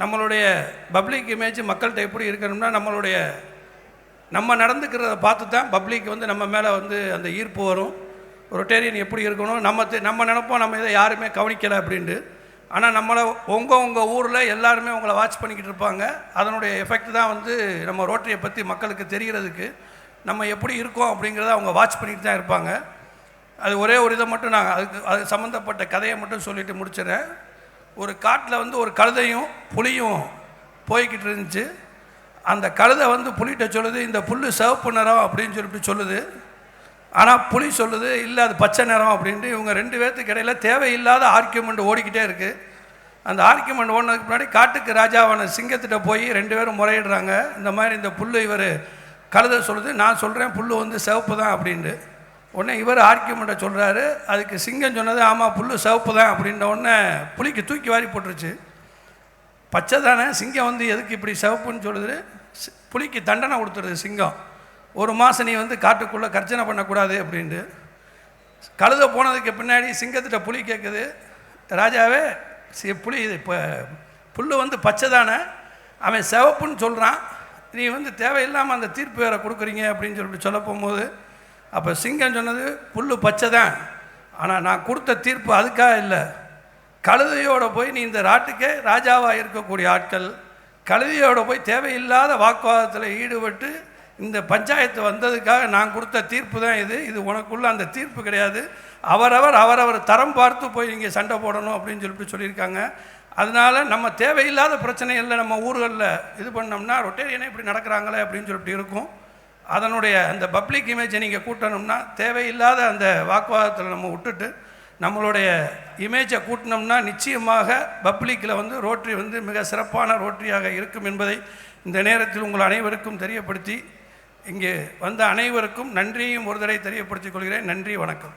நம்மளுடைய public image மக்கள்கிட்ட எப்படி இருக்கணும்னா நம்ம நடந்துக்கிறத பார்த்து தான் பப்ளிக் வந்து நம்ம மேலே வந்து அந்த ஈர்ப்பு வரும். ரொட்டேரியன் எப்படி இருக்கணும், நம்ம நினைப்போம் நம்ம இதை யாருமே கவனிக்கலை அப்படின்ட்டு. ஆனால் நம்மளை உங்கள் ஊரில் எல்லாருமே உங்களை வாட்ச் பண்ணிக்கிட்டு இருப்பாங்க. அதனுடைய எஃபெக்ட் தான் வந்து நம்ம ரோட்டரியை பற்றி மக்களுக்கு தெரிகிறதுக்கு நம்ம எப்படி இருக்கோம் அப்படிங்கிறத அவங்க வாட்ச் பண்ணிட்டு தான் இருப்பாங்க. அது ஒரே ஒரு இதை மட்டும் நான் அது சம்மந்தப்பட்ட கதையை மட்டும் சொல்லிவிட்டு முடிச்சிடறேன். ஒரு காட்டில் வந்து ஒரு கழுதையும் புலியும் போய்கிட்டு இருந்துச்சு. அந்த கழுதை வந்து புலிகிட்ட சொல்லுது, இந்த புல் சிவப்பு நிறம் அப்படின்னு சொல்லிட்டு சொல்லுது. ஆனால் புலி சொல்லுது, இல்லை அது பச்சை நிறம் அப்படின்ட்டு. இவங்க ரெண்டு பேர்த்துக்கு இடையில் தேவையில்லாத ஆர்கியூமெண்ட் ஓடிக்கிட்டே இருக்குது. அந்த ஆர்கியூமெண்ட் ஓடினதுக்கு முன்னாடி காட்டுக்கு ராஜாவான சிங்கத்திட்ட போய் ரெண்டு பேரும் முறையிடுறாங்க. இந்த மாதிரி இந்த புல் இவர் கழுதை சொல்லுது, நான் சொல்கிறேன் புல் வந்து சிவப்பு தான் அப்படின்ட்டு. உடனே இவர் ஆர்கியூமெண்ட்டை சொல்கிறாரு. அதுக்கு சிங்கம் சொன்னது, ஆமாம் புல் சிவப்பு தான் அப்படின்ற உடனே புலிக்கு தூக்கி வாரி போட்டுருச்சு. பச்சை தானே, சிங்கம் வந்து எதுக்கு இப்படி சிவப்புன்னு சொல்லுது. புலிக்கு தண்டனை கொடுத்துருது சிங்கம், ஒரு மாதம் நீ வந்து காட்டுக்குள்ளே கர்ச்சனை பண்ணக்கூடாது அப்படின்ட்டு. கழுதை போனதுக்கு பின்னாடி சிங்கத்திட்ட புலி கேட்குது, ராஜாவே புலி இப்போ புல் வந்து பச்சை தானே, அவன் சிவப்புன்னு சொல்கிறான், நீ வந்து தேவையில்லாமல் அந்த தீர்ப்பு வேறு கொடுக்குறீங்க அப்படின்னு சொல்லிட்டு சொல்ல போகும்போது, அப்போ சிங்கம் சொன்னது, புல் பச்சை தான், ஆனால் நான் கொடுத்த தீர்ப்பு அதுக்காக இல்லை. கழுதையோடு போய் நீ இந்த நாட்டுக்கே ராஜாவாக இருக்கக்கூடிய ஆட்கள் கழுதையோடு போய் தேவையில்லாத வாக்குவாதத்தில் ஈடுபட்டு இந்த பஞ்சாயத்து வந்ததுக்காக நான் கொடுத்த தீர்ப்பு தான் இது உனக்குள்ள அந்த தீர்ப்பு கிடையாது. அவரவர் தரம் பார்த்து போய் இங்கே சண்டை போடணும் அப்படின்னு சொல்லிட்டு சொல்லியிருக்காங்க. அதனால் நம்ம தேவையில்லாத பிரச்சனைகளில் நம்ம ஊர்களில் இது பண்ணோம்னா ரொட்டேரியனே இப்படி நடக்கிறாங்களே அப்படின்னு சொல்லிட்டு இருக்கும். அதனுடைய அந்த பப்ளிக் இமேஜை நீங்கள் கூட்டணும்னா தேவையில்லாத அந்த வாக்குவாதத்தில் நம்ம விட்டுட்டு நம்மளுடைய இமேஜை கூட்டினோம்னா நிச்சயமாக பப்ளிக்கில் வந்து ரோட்டரி வந்து மிக சிறப்பான ரோட்டரியாக இருக்கும் என்பதை இந்த நேரத்தில் உங்கள் அனைவருக்கும் தெரியப்படுத்தி, இங்கே வந்த அனைவருக்கும் நன்றியையும் ஒரு தடவை தெரியப்படுத்திக் கொள்கிறேன். நன்றி, வணக்கம்.